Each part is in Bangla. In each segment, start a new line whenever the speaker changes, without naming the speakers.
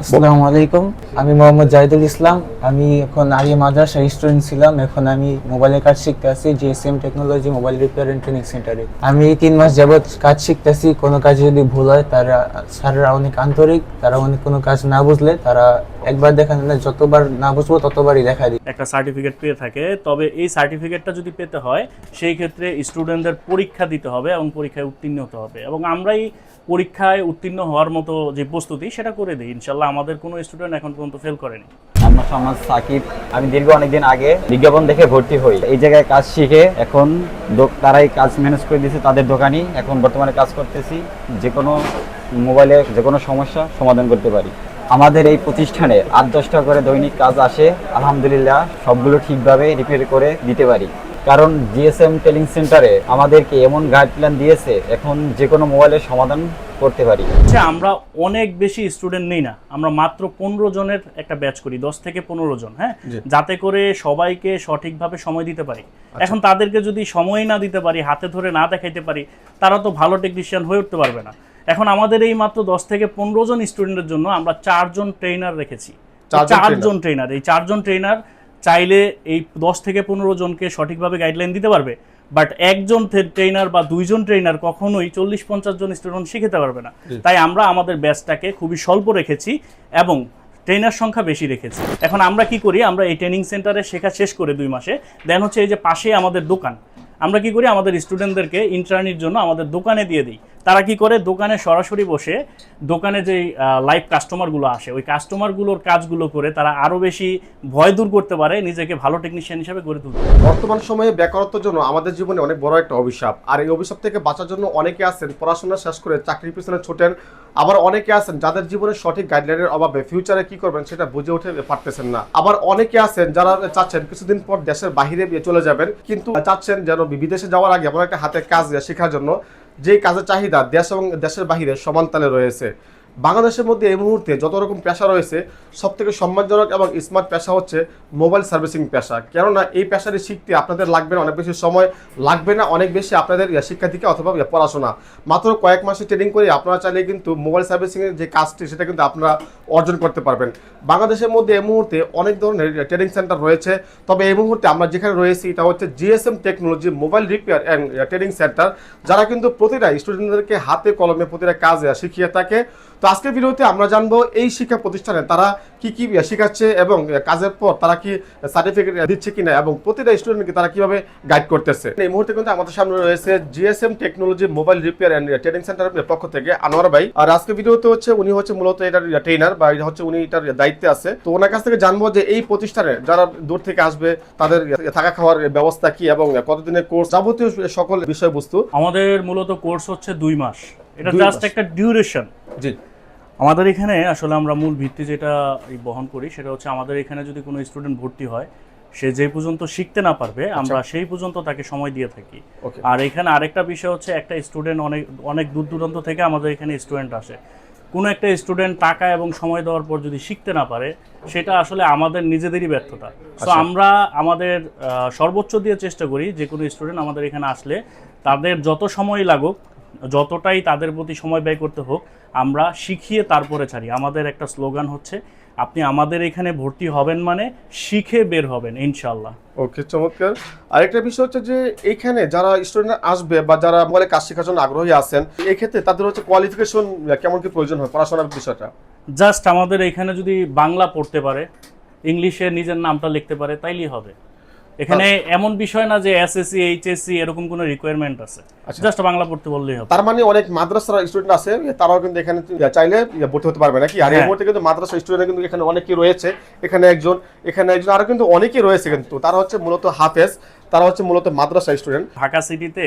আসসালামু আলাইকুম। আমি মোহাম্মদ জাহিদুল ইসলাম। আমি এখন আরিয়া মাদ্রাসার স্টুডেন্ট ছিলাম। এখন আমি মোবাইলের কাজ শিখতেছি GSM technology mobile repair and training সেন্টারে। আমি 3 মাস যাবত কাজ শিখতেছি। কোনো কাজে যদি ভুল হয়, তারা স্যাররা অনেক আন্তরিক। তারা অনেক কোনো কাজ না বুঝলে তারা একবার দেখান না, যতবার না বুঝবো ততবারই দেখা দিই।
একটা সার্টিফিকেট পেয়ে থাকে। তবে এই সার্টিফিকেটটা যদি পেতে হয় সেই ক্ষেত্রে স্টুডেন্টদের পরীক্ষা দিতে হবে এবং পরীক্ষায় উত্তীর্ণ হতে হবে, এবং আমরাই পরীক্ষায় উত্তীর্ণ হওয়ার মতো যে প্রস্তুতি সেটা করে দিই। ইনশাল্লাহ আমাদের কোনো স্টুডেন্ট এখন পর্যন্ত ফেল করেনি।
আমার সমাজ সাকিব। আমি দীর্ঘ অনেকদিন আগে বিজ্ঞাপন দেখে ভর্তি হই। এই জায়গায় কাজ শিখে এখন তারাই কাজ ম্যানেজ করে দিয়েছে, তাদের দোকানই এখন বর্তমানে কাজ করতেছি। যে কোনো মোবাইলে যে কোনো সমস্যা সমাধান করতে পারি। আমাদের এই প্রতিষ্ঠানে 8-10টা করে দৈনিক কাজ আসে। আলহামদুলিল্লাহ সবগুলো ঠিকভাবে রিপেয়ার করে দিতে পারি, কারণ জিএসএম ট্রেনিং সেন্টারে আমাদেরকে এমন গাইডলাইন দিয়েছে, এখন যে কোনো মোবাইলের সমাধান করতে পারি।
আমরা অনেক বেশি স্টুডেন্ট নেই না, আমরা মাত্র 15 জনের একটা ব্যাচ করি, 10 থেকে 15 জন, হ্যাঁ, যাতে করে সবাইকে সঠিকভাবে সময় দিতে পারি। এখন তাদেরকে যদি সময় না দিতে পারি, হাতে ধরে না দেখাইতে পারি, তারা তো ভালো টেকনিশিয়ান হয়ে উঠতে পারবে না। এখন আমাদের এই মাত্র 10 থেকে 15 জন স্টুডেন্টের জন্য আমরা 4 জন ট্রেনার রেখেছি। 4 জন ট্রেনার, এই 4 জন ট্রেনার চাইলে এই 10 থেকে 15 জনকে সঠিকভাবে গাইডলাইন দিতে পারবে, বাট একজন ট্রেনার বা 2 জন ট্রেনার কখনোই 40-50 জন স্টুডেন্ট শিখাতে পারবে না। তাই আমরা আমাদের ব্যাচটাকে খুবই স্বল্প রেখেছি এবং ট্রেনার সংখ্যা বেশি রেখেছি। এখন আমরা কি করি, আমরা এই ট্রেনিং সেন্টারে শেখা শেষ করে 2 মাসে দেন হচ্ছে এই যে পাশে আমাদের দোকান, আমরা কি করি আমাদের স্টুডেন্টদেরকে ইন্টার্নির জন্য আমাদের দোকানে দিয়ে দিই। তারা কি করে, দোকানে সরাসরি বসে দোকানে যে লাইভ কাস্টমারগুলো আসে, ওই কাস্টমারগুলোর কাজগুলো করে তারা আরও বেশি ভয় দূর করতে পারে, নিজেকে ভালো টেকনিশিয়ান হিসেবে গড়ে তুলতে পারে।
বর্তমান সময়ে বেকারত্বের জন্য আমাদের জীবনে অনেক বড় একটা অভিশাপ। আর এই অভিশাপ থেকে বাঁচার জন্য অনেকে আছেন পড়াশোনা শেষ করে চাকরির পিছনে ছোটেন, আবার অনেকে আছেন যাদের জীবনে সঠিক গাইডলাইনের অভাবে ফিউচারে কি করবেন সেটা বুঝে উঠে পারতেছেন না। আবার অনেকে আছেন যারা চাচ্ছেন কিছুদিন পর দেশের বাহিরে চলে যাবেন, কিন্তু চাচ্ছেন যেন বিদেশে যাওয়ার আগে এমন একটা হাতে কাজ শেখার জন্য যে কাজের চাহিদা দেশ এবং দেশের বাহিরে সমান তালে রয়েছে। বাংলাদেশের মধ্যে এই মুহূর্তে যত রকম পেশা রয়েছে, সবথেকে সম্মানজনক এবং স্মার্ট পেশা হচ্ছে মোবাইল সার্ভিসিং পেশা। কেননা এই পেশাটি শিখতে আপনাদের লাগবে না অনেক বেশি সময়, লাগবে না অনেক বেশি আপনাদের শিক্ষার্থীকে অথবা পড়াশোনা। মাত্র কয়েক মাসে ট্রেনিং করে আপনারা চাইলে কিন্তু মোবাইল সার্ভিসিংয়ের যে কাজটি সেটা কিন্তু আপনারা অর্জন করতে পারবেন। বাংলাদেশের মধ্যে এই মুহূর্তে অনেক ধরনের ট্রেনিং সেন্টার রয়েছে, তবে এই মুহূর্তে আমরা যেখানে রয়েছি এটা হচ্ছে GSM technology mobile repair and training centre, যারা কিন্তু প্রতিটা স্টুডেন্টদেরকে হাতে কলমে প্রতিটা কাজ শিখিয়ে থাকে। তো আজকের ভিডিওতে আমরা জানবো এই শিক্ষা প্রতিষ্ঠানে তারা কি কি শেখাচ্ছে এবং কাজের পর তারা কি সার্টিফিকেট দিচ্ছে কিনা এবং প্রতিটা স্টুডেন্টকে তারা কিভাবে গাইড করতেছে। এই মুহূর্তে কিন্তু আমাদের সামনে রয়েছে GSM technology mobile repair and training সেন্টারের পক্ষ থেকে আনোয়ার ভাই। আর আজকের ভিডিওতে হচ্ছে উনি হচ্ছে মূলত এটার ট্রেনার বা হচ্ছে উনি এটার দায়িত্বে আছে। তো ওনার কাছ থেকে জানবো যে এই প্রতিষ্ঠানে যারা দূর থেকে আসবে তাদের থাকা খাওয়ার ব্যবস্থা কি এবং কতদিনের কোর্স, যাবতীয় সকল বিষয়বস্তু।
আমাদের মূলত কোর্স হচ্ছে 2 মাস, এটা জাস্ট একটা ডিউরেশন।
জি,
আমাদের এখানে আসলে আমরা মূল ভিত্তি যেটা বহন করি সেটা হচ্ছে আমাদের এখানে যদি কোনো স্টুডেন্ট ভর্তি হয়, সে যে পর্যন্ত শিখতে না পারবে আমরা সেই পর্যন্ত তাকে সময় দিয়ে থাকি। আর এখানে আরেকটা বিষয় হচ্ছে একটা স্টুডেন্ট অনেক দূর দূরান্ত থেকে আমাদের এখানে স্টুডেন্ট আসে। কোনো একটা স্টুডেন্ট টাকা এবং সময় দেওয়ার পর যদি শিখতে না পারে, সেটা আসলে আমাদের নিজেদেরই ব্যর্থতা। তো আমরা আমাদের সর্বোচ্চ দিয়ে চেষ্টা করি যে কোনো স্টুডেন্ট আমাদের এখানে আসলে তাদের যত সময় লাগুক, যতটাই তাদের প্রতি সময় ব্যয় করতে হোক, আমরা শিখিয়ে তারপরে ছাড়ি। আমাদের একটা স্লোগান হচ্ছে, আপনি আমাদের এখানে ভর্তি হবেন মানে শিখে বের হবেন ইনশাল্লাহ।
ওকে, চমৎকার। আরেকটা বিষয় হচ্ছে যে এইখানে যারা স্টুডেন্ট আসবে বা যারা মোবাইলে কাজ শেখার জন্য আগ্রহী আছেন, এই ক্ষেত্রে তাদের হচ্ছে কোয়ালিফিকেশন কেমন কি প্রয়োজন হয় পড়াশোনার বিষয়টা?
জাস্ট আমাদের এখানে যদি বাংলা পড়তে পারে, ইংলিশে নিজের নামটা লিখতে পারে, তাইলেই হবে। এখানে এমন বিষয় না যে এসএসসি এইচএসসি এরকম কোনো রিকোয়ারমেন্ট আছে, জাস্ট বাংলা পড়তে বললেই হবে।
তার মানে অনেক মাদ্রাসার স্টুডেন্ট আছে, তারাও কিন্তু এখানে চাইলে ভর্তি হতে পারবে নাকি? আর এর মধ্যে কিন্তু মাদ্রাসা স্টুডেন্ট কিন্তু এখানে অনেকেই রয়েছে, এখানে একজন আরো কিন্তু অনেকেই রয়েছে, কিন্তু তারা হচ্ছে মূলত হাফেজ, তারা হচ্ছে মূলত মাদ্রাসা স্টুডেন্ট।
ঢাকা সিটিতে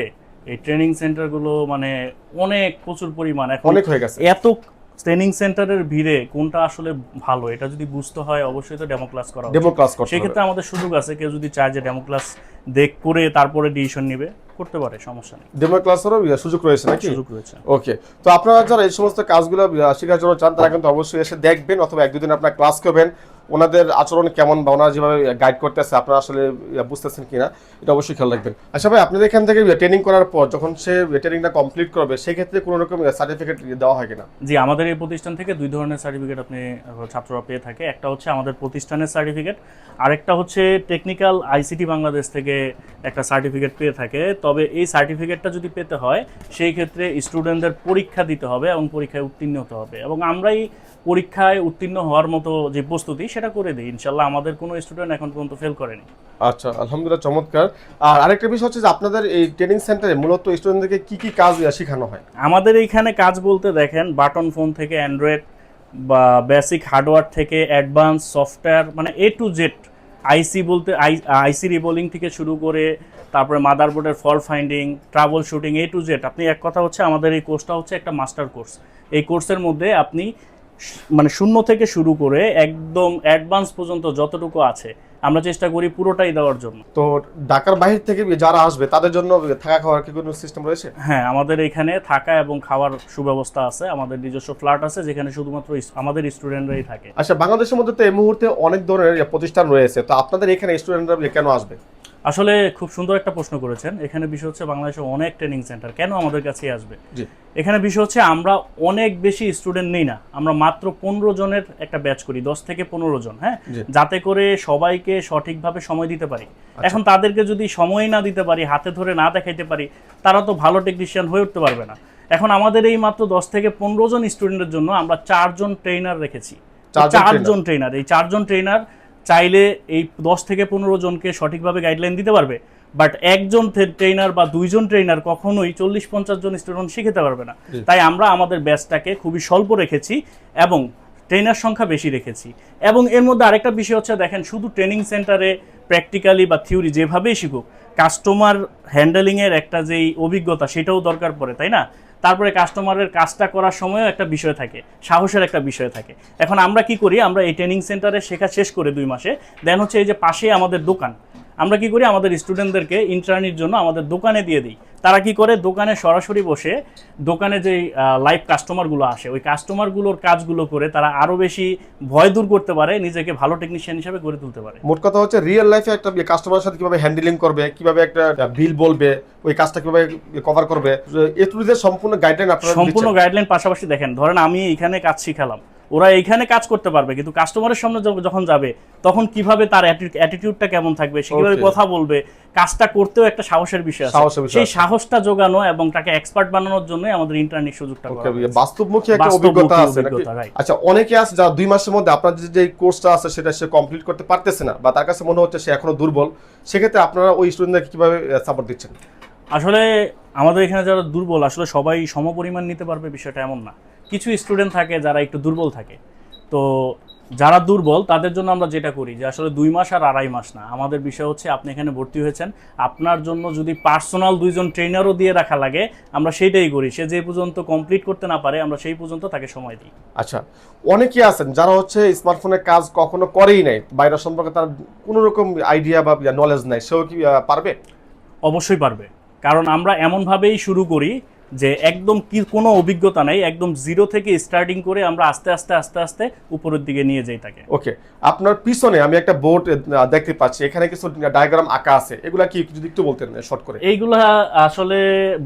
এই ট্রেনিং সেন্টারগুলো মানে প্রচুর পরিমাণ, এখন
অনেক হয়ে গেছে।
এত ট্রেনিং সেন্টারের ভিড়ে কোনটা আসলে ভালো এটা যদি বুঝতে হয়, অবশ্যই তো ডেমো ক্লাস করা উচিত। সেক্ষেত্রে আমাদের সুযোগ আছে, কেউ যদি চায় যে ডেমো ক্লাস করে তারপরে ডিসিশন নেবে, করতে পারে, সমস্যা নেই।
ডেমো ক্লাসেরও সুযোগ রয়েছে নাকি?
সুযোগ রয়েছে।
ওকে, তো আপনারা যারা এই সমস্ত কাজগুলো শেখার জন্য চান তারা কিন্তু অবশ্যই এসে দেখবেন অথবা 1-2 দিন আপনারা ক্লাস করবেন। ওনাদের আচরণ কেমন বা ওনারা যেভাবে গাইড করতেছে আপনারা আসলে বুঝতেছেন কিনা এটা অবশ্যই খেয়াল রাখবেন। আচ্ছা ভাই, আপনাদের এখান থেকে ট্রেনিং করার পর যখন সে ট্রেনিংটা কমপ্লিট করবে সেই ক্ষেত্রে কোনো রকম সার্টিফিকেট দেওয়া হয় কিনা?
জি, আমাদের এই প্রতিষ্ঠান থেকে দুই ধরনের সার্টিফিকেট আপনি ছাত্ররা পেয়ে থাকে। একটা হচ্ছে আমাদের প্রতিষ্ঠানের সার্টিফিকেট, আরেকটা হচ্ছে টেকনিক্যাল আইসিটি বাংলাদেশ থেকে একটা সার্টিফিকেট পেয়ে থাকে। তবে এই সার্টিফিকেটটা যদি পেতে হয় সেই ক্ষেত্রে স্টুডেন্টদের পরীক্ষা দিতে হবে এবং পরীক্ষায় উত্তীর্ণ হতে হবে, এবং আমরাই পরীক্ষায় উত্তীর্ণ হওয়ার মতো যে প্রস্তুতি সেটা করে দিই। ইনশাল্লাহ আমাদের কোনো স্টুডেন্ট এখন পর্যন্ত ফেল করেনি।
আচ্ছা, আলহামদুলিল্লাহ, চমৎকার। আর আরেকটা বিষয় হচ্ছে যে আপনাদের এই ট্রেনিং সেন্টারে মূলত স্টুডেন্টদেরকে কি কি কাজ শেখানো হয়?
আমাদের এইখানে কাজ বলতে দেখেন, বাটন ফোন থেকে অ্যান্ড্রয়েড বা বেসিক হার্ডওয়্যার থেকে অ্যাডভান্স সফটওয়্যার, মানে এ টু জেড, আইসি বলতে আইসি রিবোলিং থেকে শুরু করে তারপরে মাদারবোর্ডের fault finding, trouble shooting, A to Z. আপনি এক কথা হচ্ছে আমাদের এই কোর্সটা হচ্ছে একটা মাস্টার কোর্স। এই কোর্সের মধ্যে আপনি মানে শূন্য থেকে শুরু করে একদম অ্যাডভান্স পর্যন্ত যতটুকু আছে আমরা চেষ্টা করি পুরোটাই দেওয়ার জন্য।
তো ঢাকার বাইরে থেকে যারা আসবে তাদের জন্য থাকা খাওয়ার কি কোনো সিস্টেম রয়েছে?
হ্যাঁ, আমাদের এখানে থাকা এবং খাওয়ার সুব্যবস্থা আছে। আমাদের নিজস্ব ফ্ল্যাট আছে যেখানে শুধুমাত্র আমাদের স্টুডেন্টরাই থাকে।
আচ্ছা, বাংলাদেশের মধ্যে তো এই মুহূর্তে অনেক ধরনের প্রতিষ্ঠান রয়েছে, তো আপনাদের এখানে স্টুডেন্টরা কেন আসবে?
আসলে খুব সুন্দর একটা প্রশ্ন করেছেন। এখানে বিষয় হচ্ছে বাংলাদেশে অনেক ট্রেনিং সেন্টার, কেন আমাদের কাছেই আসবে?
জি,
এখানে বিষয় হচ্ছে আমরা অনেক বেশি স্টুডেন্ট নেই না, আমরা মাত্র 15 জনের একটা ব্যাচ করি, 10 থেকে 15 জন, হ্যাঁ, যাতে করে সবাইকে সঠিকভাবে সময় দিতে পারি। এখন তাদেরকে যদি সময় না দিতে পারি, হাতে ধরে না দেখাইতে পারি, তারা তো ভালো টেকনিশিয়ান হয়ে উঠতে পারবে না। এখন আমাদের এই মাত্র 10 থেকে 15 জন স্টুডেন্টের জন্য আমরা 4 জন ট্রেনার রেখেছি। 4 জন ট্রেনার, এই 4 জন ট্রেনার চাইলে এই 10 থেকে 15 জনকে সঠিকভাবে গাইডলাইন দিতে পারবে, বাট একজন ট্রেনার বা 2 জন ট্রেনার কখনোই 40-50 জন স্টুডেন্ট শিখাতে পারবে না। তাই আমরা আমাদের ব্যাচটাকে খুবই স্বল্প রেখেছি এবং ট্রেনার সংখ্যা বেশি রেখেছি। এবং এর মধ্যে আরেকটা বিষয় হচ্ছে, দেখেন, শুধু ট্রেনিং সেন্টারে প্র্যাকটিক্যালি বা থিওরি যেভাবেই শিখুক, কাস্টমার হ্যান্ডেলিংয়ের একটা যেই অভিজ্ঞতা সেটাও দরকার পড়ে, তাই না? তারপরে কাস্টমারের কাজটা করার সময়ও একটা বিষয় থাকে, সাহসের একটা বিষয় থাকে। এখন আমরা কি করি, আমরা এই ট্রেনিং সেন্টারে শেখা শেষ করে 2 মাসে, দেন হচ্ছে এই যে পাশে আমাদের দোকান, আমরা কি করি আমাদের স্টুডেন্টদেরকে ইন্টার্নির জন্য আমাদের দোকানে দিয়ে দিই। তারা কি করে, দোকানে সরাসরি বসে দোকানে যে লাইভ কাস্টমারগুলো আসে ওই কাস্টমারগুলোর কাজগুলো করে তারা আরও বেশি ভয় দূর করতে পারে, নিজেকে ভালো টেকনিশিয়ান হিসেবে গড়ে তুলতে পারে।
মোট কথা হচ্ছে রিয়েল লাইফে একটা কাস্টমারের সাথে কিভাবে হ্যান্ডেলিং করবে, কিভাবে একটা বিল বলবে, ওই কাজটা কিভাবে কভার করবে, এ টু জেড সম্পূর্ণ গাইডলাইন আপনারা
সম্পূর্ণ গাইডলাইন। পাশাপাশি দেখেন, ধরেন আমি এখানে কাজ শিখালাম, ওরা এইখানে কাজ করতে পারবে, কিন্তু কাস্টমারের সামনে যখন যাবে তখন কিভাবে তার অ্যাটিটিউডটা কেমন থাকবে, সে কিভাবে কথা বলবে, কাজটা করতেও একটা সাহসের বিষয় আছে। সেই সাহসটা জোগানো এবং তাকে এক্সপার্ট বানানোর জন্য আমাদের ইন্টার্নিক সুযোগটা
বাস্তবমুখী একটা অভিজ্ঞতা আছে। আচ্ছা, অনেকে আছে যারা 2 মাসের মধ্যে আপনাদের যে কোর্সটা আছে সেটা সে কমপ্লিট করতে পারতেছে না বা তার কাছে মনে হচ্ছে সে এখনো দুর্বল, সেক্ষেত্রে আপনারা ওই স্টুডেন্টদেরকে কিভাবে সাপোর্ট দিচ্ছেন?
আসলে আমাদের এখানে যারা দুর্বল, আসলে সবাই সমপরিমাণ নিতে পারবে বিষয়টা এমন না। কিছু স্টুডেন্ট থাকে যারা একটু দুর্বল থাকে, তো যারা দুর্বল তাদের জন্য আমরা যেটা করি যে আসলে 2 মাস আর 2.5 মাস না, আমাদের বিষয় হচ্ছে আপনি এখানে ভর্তি হয়েছেন, আপনার জন্য যদি পার্সোনাল 2 জন ট্রেনারও দিয়ে রাখা লাগে আমরা সেইটাই করি। সে যে পর্যন্ত কমপ্লিট করতে না পারে আমরা সেই পর্যন্ত তাকে সময় দিই।
আচ্ছা, অনেকে আছেন যারা হচ্ছে স্মার্টফোনের কাজ কখনো করেই নাই, বাইরে সম্পর্কে তার কোনো রকম আইডিয়া বা নলেজ নাই, সেও কি পারবে?
অবশ্যই পারবে, কারণ আমরা এমনভাবেই শুরু করি যে একদম কি কোনো অভিজ্ঞতা নেই, একদম জিরো থেকে স্টার্টিং করে আমরা আস্তে আস্তে আস্তে আস্তে উপরের দিকে নিয়ে যাই তাকে।
ওকে, আপনার পিছনে আমি একটা বোর্ড দেখতে পাচ্ছি, এখানে কিছু ডায়াগ্রাম আঁকা আছে, এগুলা কি যদি একটু বলতেন শর্ট করে?
এইগুলা আসলে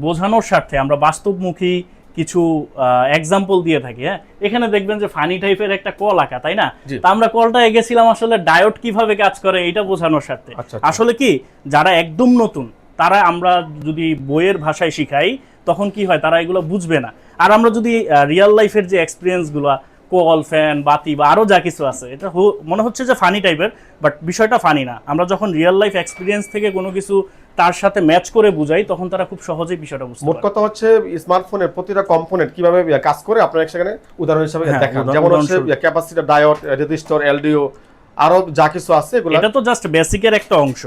বোঝানোর স্বার্থে আমরা বাস্তবমুখী কিছু এক্সাম্পল দিয়ে থাকি। হ্যাঁ, এখানে দেখবেন যে ফানি টাইপের একটা কল আঁকা, তাই না? তা আমরা কলটা এগেছিলাম আসলে ডায়োড কিভাবে কাজ করে এটা বোঝানোর স্বার্থে। আসলে কি, যারা একদম নতুন তারা আমরা যদি বইয়ের ভাষায় শিখাই তখন কি হয়, তারা এগুলো বুঝবে না। আর আমরা যদি রিয়েল লাইফের যে এক্সপিরিয়েন্সগুলো, কল, ফ্যান, বাতি বা আরও যা কিছু আছে, এটা মনে হচ্ছে যে ফানি টাইপের, বাট বিষয়টা ফানি না। আমরা যখন রিয়েল লাইফ এক্সপিরিয়েন্স থেকে কোনো কিছু তার সাথে ম্যাচ করে বুঝাই তখন তারা খুব সহজেই বিষয়টা বুঝতে পারে।
মোট কথা হচ্ছে স্মার্টফোনের প্রতিটা কম্পোনেন্ট কিভাবে কাজ করে আপনারা সেখানে উদাহরণ হিসেবে দেখান, যেমন হচ্ছে ক্যাপাসিটর, ডায়োড, রেজিস্টর, এলডিও, আরো যা কিছু আছে এগুলো।
এটা তো জাস্ট বেসিকের একটা অংশ।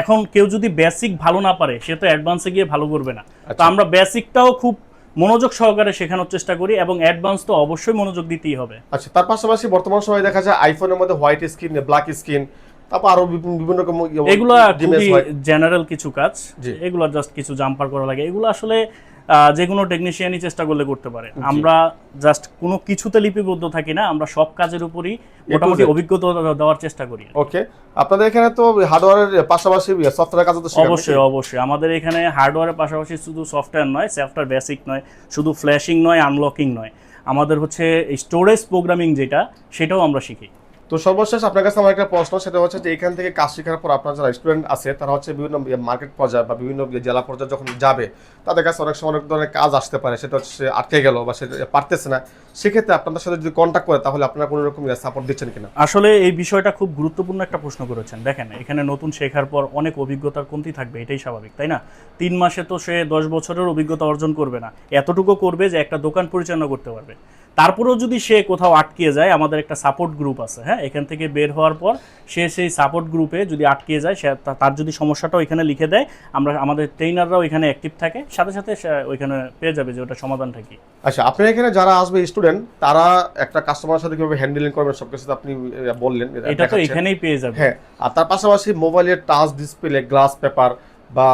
এখন কেউ যদি বেসিক ভালো না পারে সে তো অ্যাডভান্সে গিয়ে ভালো করবে না। তো আমরা বেসিকটাও খুব মনোযোগ সহকারে শেখানোর চেষ্টা করি এবং অ্যাডভান্স তো অবশ্যই মনোযোগ দিতেই হবে।
আচ্ছা, তার পাশাপাশি বর্তমান সময়ে দেখা যায় আইফোনের মধ্যে হোয়াইট স্ক্রিন, ব্ল্যাক স্ক্রিন, তারপর আরো বিভিন্ন রকম
এগুলো খুবই জেনারেল কিছু কাজ, এগুলো জাস্ট কিছু জাম্পার করা লাগে। এগুলো আসলে যে কোনো টেকনিশিয়ানই চেষ্টা করলে করতে পারে। আমরা জাস্ট কোনো কিছুতে লিপিবদ্ধ থাকি না, আমরা সব কাজের উপরই মোটামুটি অভিজ্ঞতা দেওয়ার চেষ্টা করি।
ওকে, আপনাদের এখানে তো হার্ডওয়্যারের পাশাপাশি সফটওয়্যার কাজ তো শেখান?
অবশ্যই অবশ্যই, আমাদের এখানে হার্ডওয়্যারের পাশাপাশি শুধু সফটওয়্যার নয়, সফটওয়্যার বেসিক নয়, শুধু ফ্ল্যাশিং নয়, আনলকিং নয়, আমাদের হচ্ছে স্টোরেজ প্রোগ্রামিং যেটা, সেটাও আমরা শিখি।
তো সর্বশেষ আপনার কাছে আমার একটা প্রশ্ন, সেটা হচ্ছে যে এখান থেকে কাজ শেখার পর আপনার যারা স্টুডেন্ট আছে তারা হচ্ছে বিভিন্ন মার্কেট পর্যায়ে বা বিভিন্ন জেলা পর্যায়ে যখন যাবে, তাদের কাছে অনেক সময় অনেক ধরনের কাজ আসতে পারে, সেটা হচ্ছে সে আটকে গেল বা সে পারতেছে না, সেক্ষেত্রে আপনাদের সাথে যদি কন্ট্যাক্ট করে তাহলে আপনারা কোনো রকম সাপোর্ট দিচ্ছেন কিনা?
আসলে এই বিষয়টা খুব গুরুত্বপূর্ণ একটা প্রশ্ন করেছেন। দেখেন, এখানে নতুন শেখার পর অনেক অভিজ্ঞতার কমতি থাকবে, এটাই স্বাভাবিক, তাই না? 3 মাসে তো সে 10 বছরের অভিজ্ঞতা অর্জন করবে না, এতটুকু করবে যে একটা দোকান পরিচালনা করতে পারবে। তারপরেও যদি সে কোথাও আটকে যায়, আমাদের একটা সাপোর্ট গ্রুপ আছে, হ্যাঁ, এখান থেকে বের হওয়ার পর সে সেই সাপোর্ট গ্রুপে যদি আটকে যায়, সে তার যদি সমস্যাটা ওইখানে লিখে দেয়, আমাদের ট্রেনাররাও এখানে অ্যাক্টিভ থাকে, সাথে সাথে সে ওইখানে পেয়ে যাবে যে ওটা সমাধানটা কি।
আচ্ছা, আপনার এখানে যারা আসবে স্টুডেন্ট, তারা একটা কাস্টমারের সাথে কিভাবে হ্যান্ডেলিং করবেন সবকিছু আপনি বললেন,
এটা তো এখানেই পেয়ে যাবে।
হ্যাঁ, আর তার পাশাপাশি মোবাইলের টাচ ডিসপ্লে, গ্লাস পেপার বা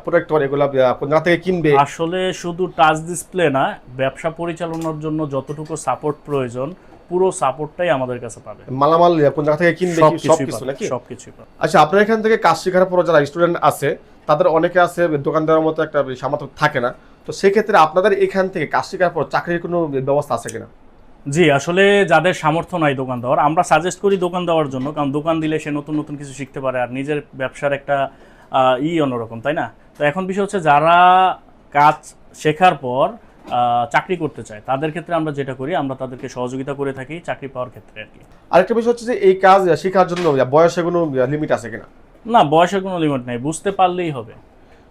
প্রোটেক্টর, এগুলো কোন জায়গা থেকে কিনবে?
আসলে শুধু টাচ ডিসপ্লে না, ব্যবসা পরিচালনার জন্য যতটুকু সাপোর্ট প্রয়োজন, পুরো সাপোর্টটাই আমাদের কাছে পাবে।
মালামাল কোন জায়গা থেকে কিনবে, সবকিছু নাকি?
সবকিছু পাবে।
আচ্ছা, আপনার এখান থেকে কাজ শেখার পর যারা স্টুডেন্ট আছে, তাদের অনেকে আছে দোকান দেওয়ার মতো একটা সামর্থ্য থাকে না, তো সেক্ষেত্রে আপনাদের এখান থেকে কাজ শেখার পর চাকরির কোনো ব্যবস্থা আছে কিনা?
জি, আসলে যাদের সামর্থ্য নাই দোকান দেওয়ার, আমরা সাজেস্ট করি দোকান দেওয়ার জন্য, কারণ দোকান দিলে সে নতুন নতুন কিছু শিখতে পারে, আর নিজের ব্যবসার একটা অন্যরকম, তাই না? তো এখন বিষয় হচ্ছে যারা কাজ শেখার পর চাকরি করতে চায়, তাদের ক্ষেত্রে আমরা যেটা করি, আমরা তাদেরকে সহযোগিতা করে থাকি চাকরি পাওয়ার ক্ষেত্রে আর কি।
আরেকটা বিষয় হচ্ছে যে এই কাজ শেখার জন্য বয়সে কোনো লিমিট আছে কিনা?
না, বয়সের কোনো লিমিট নেই, বুঝতে পারলেই হবে।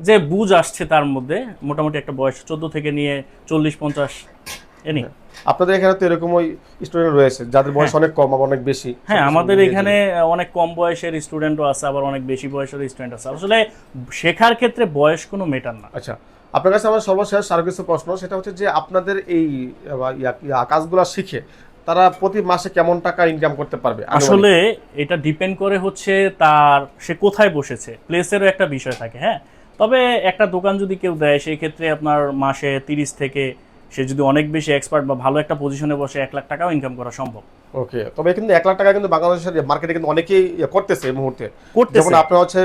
যে বুঝ আসছে তার মধ্যে মোটামুটি একটা বয়স 14 থেকে নিয়ে 40-50 এনি।
আপনাদের এখানে তো এরকম ওই স্টুডেন্ট রয়েছে যাদের বয়স অনেক কম আবার অনেক বেশি?
হ্যাঁ, আমাদের এখানে অনেক কম বয়সের স্টুডেন্টও আছে, আবার অনেক বেশি বয়সের স্টুডেন্ট আছে। আসলে শেখার ক্ষেত্রে বয়স কোনো ম্যাটার না।
আচ্ছা, আপনার কাছে আমার সর্বশেষ আরো কিছু প্রশ্ন, সেটা হচ্ছে যে আপনাদের এই কাজগুলো শিখে তারা প্রতি মাসে কেমন টাকা ইনকাম করতে পারবে?
আসলে এটা ডিপেন্ড করে হচ্ছে তার সে কোথায় বসেছে, প্লেসেরও একটা বিষয় থাকে। হ্যাঁ, তবে একটা দোকান যদি কেউ দেয়, সেই ক্ষেত্রে আপনার মাসে 30 থেকে, সে যদি অনেক বেশি এক্সপার্ট বা ভালো একটা পজিশনে বসে, 1 লাখ টাকাও ইনকাম করা সম্ভব।
ওকে, তবে কিন্তু 1 লাখ টাকা কিন্তু বাংলাদেশের মার্কেটে কিন্তু অনেকেই করতেছে এই মুহূর্তে।
করতেছে।
যেমন আপনারা হচ্ছে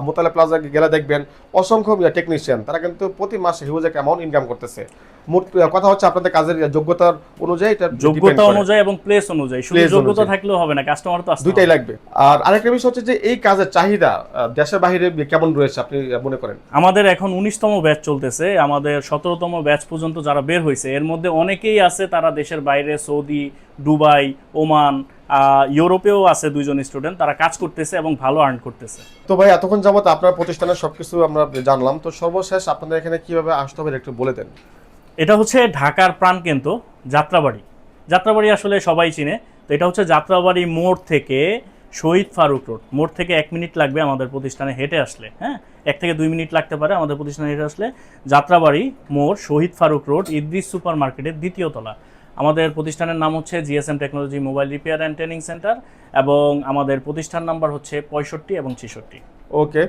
মোতালা প্লাজা গেলে দেখবেন অসংখ্য টেকনিশিয়ান, তারা কিন্তু প্রতি মাসে হিউজ একটা অ্যামাউন্ট ইনকাম করতেছে। মোট কথা হচ্ছে আপনাদের কাজের যোগ্যতার অনুযায়ী, এটা
যোগ্যতা অনুযায়ী এবং প্লেস অনুযায়ী। শুধু যোগ্যতা থাকলেও হবে না, কাস্টমার তো আসতে
দুইটাই লাগবে। আর আরেকটা বিষয় হচ্ছে যে এই কাজের চাহিদা দেশের বাইরে কেমন রয়েছে আপনি মনে করেন?
আমাদের এখন 19তম ব্যাচ চলতেছে, আমাদের 17তম ব্যাচ পর্যন্ত যারা বের হয়েছে, এর মধ্যে অনেকেই আছে তারা দেশের বাইরে, সৌদি, দুবাই, ওমান, ইউরোপেও আছে 2 জন স্টুডেন্ট, তারা কাজ করতেছে এবং ভালো আর্ন করতেছে।
তো ভাই, এতক্ষণ যাবত আপনার প্রতিষ্ঠানের সবকিছু আমরা জানলাম, তো সর্বশেষ আপনাদের এখানে কিভাবে আসতে হবে একটু বলে দেন।
এটা হচ্ছে ঢাকার প্রাণকেন্দ্র যাত্রাবাড়ি। যাত্রাবাড়ি আসলে সবাই চিনে, তো এটা হচ্ছে যাত্রাবাড়ি মোড় থেকে শহীদ ফারুক রোড, মোড় থেকে 1 মিনিট লাগবে আমাদের প্রতিষ্ঠানে হেঁটে আসলে। হ্যাঁ, 1 থেকে 2 মিনিট লাগতে পারে আমাদের প্রতিষ্ঠানে হেঁটে আসলে। যাত্রাবাড়ি মোড়, শহীদ ফারুক রোড, ইদ্রিস সুপার মার্কেটের 2য় তলা। আমাদের প্রতিষ্ঠানের নাম হচ্ছে GSM technology mobile repair and training centre, এবং আমাদের প্রতিষ্ঠান নাম্বার হচ্ছে 65 এবং 66।
ওকে,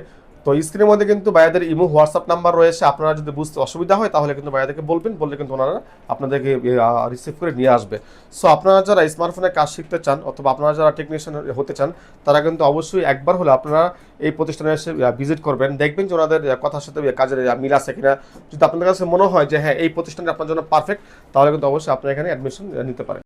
তো স্ক্রিনের মধ্যে কিন্তু ভাইয়াদের ইমো, হোয়াটসঅ্যাপ নাম্বার রয়েছে, আপনারা যদি বুঝতে অসুবিধা হয় তাহলে কিন্তু ভাইয়াদেরকে বলবেন, বললে কিন্তু ওনারা আপনাদেরকে রিসিভ করে নিয়ে আসবে। সো আপনারা যারা স্মার্টফোনে কাজ শিখতে চান অথবা আপনারা যারা টেকনিশিয়ান হতে চান, তারা কিন্তু অবশ্যই একবার হলে আপনারা এই প্রতিষ্ঠানে এসে ভিজিট করবেন, দেখবেন যে ওনাদের কথার সাথে কাজের মিল আছে কিনা। যদি আপনাদের কাছে মনে হয় যে হ্যাঁ এই প্রতিষ্ঠানটা আপনার জন্য পারফেক্ট, তাহলে কিন্তু অবশ্যই আপনারা এখানে অ্যাডমিশন নিতে পারেন।